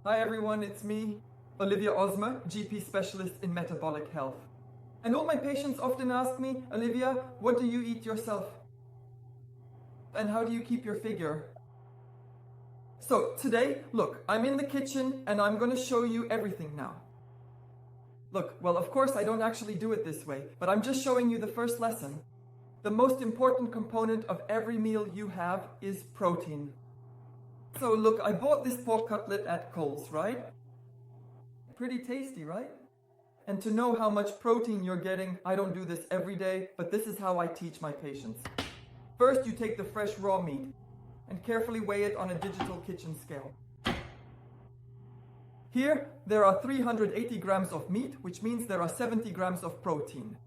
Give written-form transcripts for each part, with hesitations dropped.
Hi everyone, it's me, Olivia Osmer, GP specialist in metabolic health. And all my patients often ask me, Olivia, what do you eat yourself? And how do you keep your figure? So today, look, I'm in the kitchen and I'm going to show you everything now. Look, well, of course I don't actually do it this way, but I'm just showing you the first lesson. The most important component of every meal you have is protein. So look, I bought this pork cutlet at Coles, right? Pretty tasty, right? And to know how much protein you're getting, I don't do this every day, but this is how I teach my patients. First, you take the fresh raw meat and carefully weigh it on a digital kitchen scale. Here, there are 380 grams of meat, which means there are 70 grams of protein.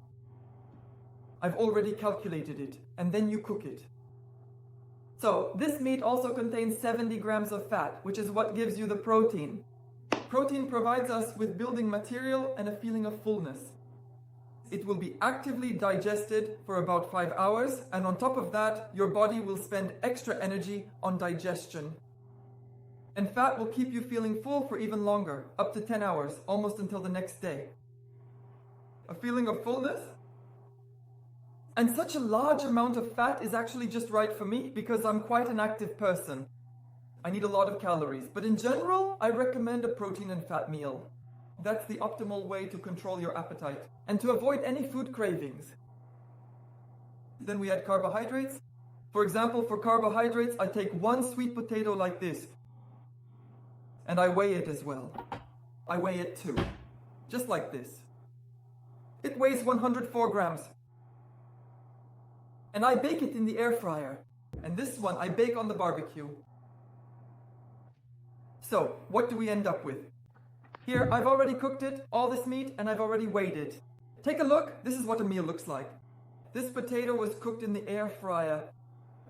I've already calculated it, and then you cook it. So, this meat also contains 70 grams of fat, which is what gives you the protein. Protein provides us with building material and a feeling of fullness. It will be actively digested for about 5 hours, and on top of that, your body will spend extra energy on digestion. And fat will keep you feeling full for even longer, up to 10 hours, almost until the next day. A feeling of fullness? And such a large amount of fat is actually just right for me because I'm quite an active person. I need a lot of calories, but in general, I recommend a protein and fat meal. That's the optimal way to control your appetite and to avoid any food cravings. Then we add carbohydrates. For example, for carbohydrates, I take one sweet potato like this, and I weigh it as well. I weigh it too, just like this. It weighs 104 grams. And I bake it in the air fryer. And this one I bake on the barbecue. So, what do we end up with? Here, I've already cooked it, all this meat, and I've already weighed it. Take a look, this is what a meal looks like. This potato was cooked in the air fryer.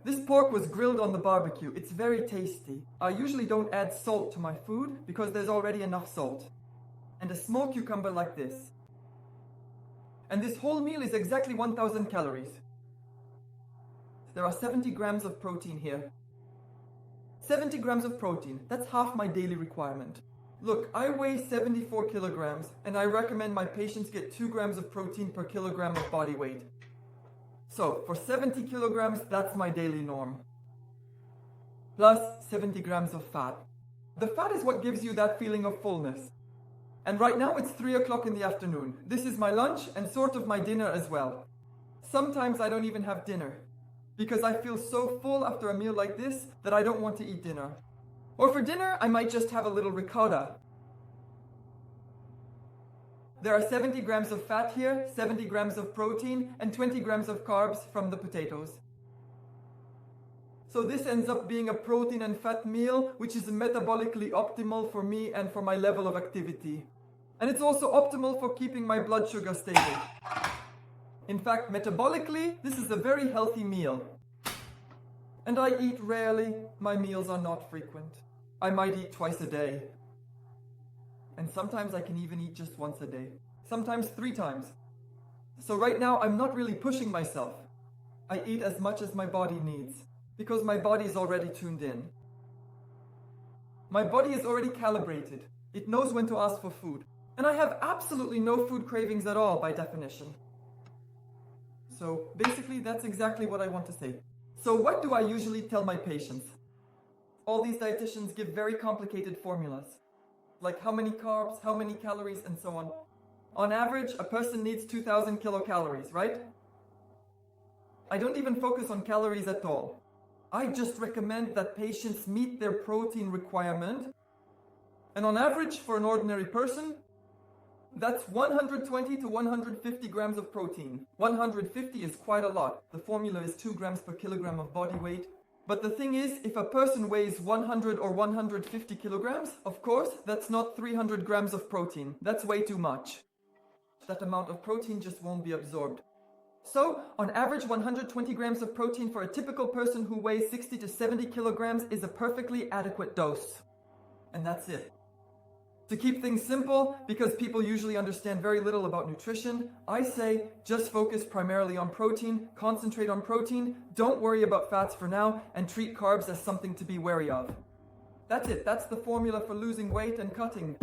This pork was grilled on the barbecue. It's very tasty. I usually don't add salt to my food because there's already enough salt. And a small cucumber like this. And this whole meal is exactly 1,000 calories. There are 70 grams of protein here. 70 grams of protein, that's half my daily requirement. Look, I weigh 74 kilograms and I recommend my patients get 2 grams of protein per kilogram of body weight. So, for 70 kilograms, that's my daily norm. Plus 70 grams of fat. The fat is what gives you that feeling of fullness. And right now it's 3 o'clock in the afternoon. This is my lunch and sort of my dinner as well. Sometimes I don't even have dinner, because I feel so full after a meal like this that I don't want to eat dinner. Or for dinner, I might just have a little ricotta. There are 70 grams of fat here, 70 grams of protein, and 20 grams of carbs from the potatoes. So this ends up being a protein and fat meal, which is metabolically optimal for me and for my level of activity. And it's also optimal for keeping my blood sugar stable. In fact, metabolically, this is a very healthy meal. And I eat rarely. My meals are not frequent. I might eat twice a day. And sometimes I can even eat just once a day. Sometimes 3 times. So right now, I'm not really pushing myself. I eat as much as my body needs, because my body is already tuned in. My body is already calibrated. It knows when to ask for food. And I have absolutely no food cravings at all by definition. So basically, that's exactly what I want to say. So what do I usually tell my patients? All these dietitians give very complicated formulas, like how many carbs, how many calories, and so on. On average, a person needs 2,000 kilocalories, right? I don't even focus on calories at all. I just recommend that patients meet their protein requirement. And on average, for an ordinary person, that's 120 to 150 grams of protein. 150 is quite a lot. The formula is 2 grams per kilogram of body weight. But the thing is, if a person weighs 100 or 150 kilograms, of course, that's not 300 grams of protein. That's way too much. That amount of protein just won't be absorbed. So, on average, 120 grams of protein for a typical person who weighs 60 to 70 kilograms is a perfectly adequate dose. And that's it. To keep things simple, because people usually understand very little about nutrition, I say just focus primarily on protein, concentrate on protein, don't worry about fats for now, and treat carbs as something to be wary of. That's it. That's the formula for losing weight and cutting.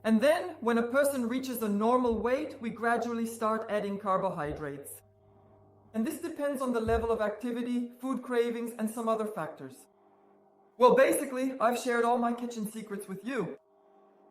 And then, when a person reaches a normal weight, we gradually start adding carbohydrates. And this depends on the level of activity, food cravings, and some other factors. Well, basically, I've shared all my kitchen secrets with you.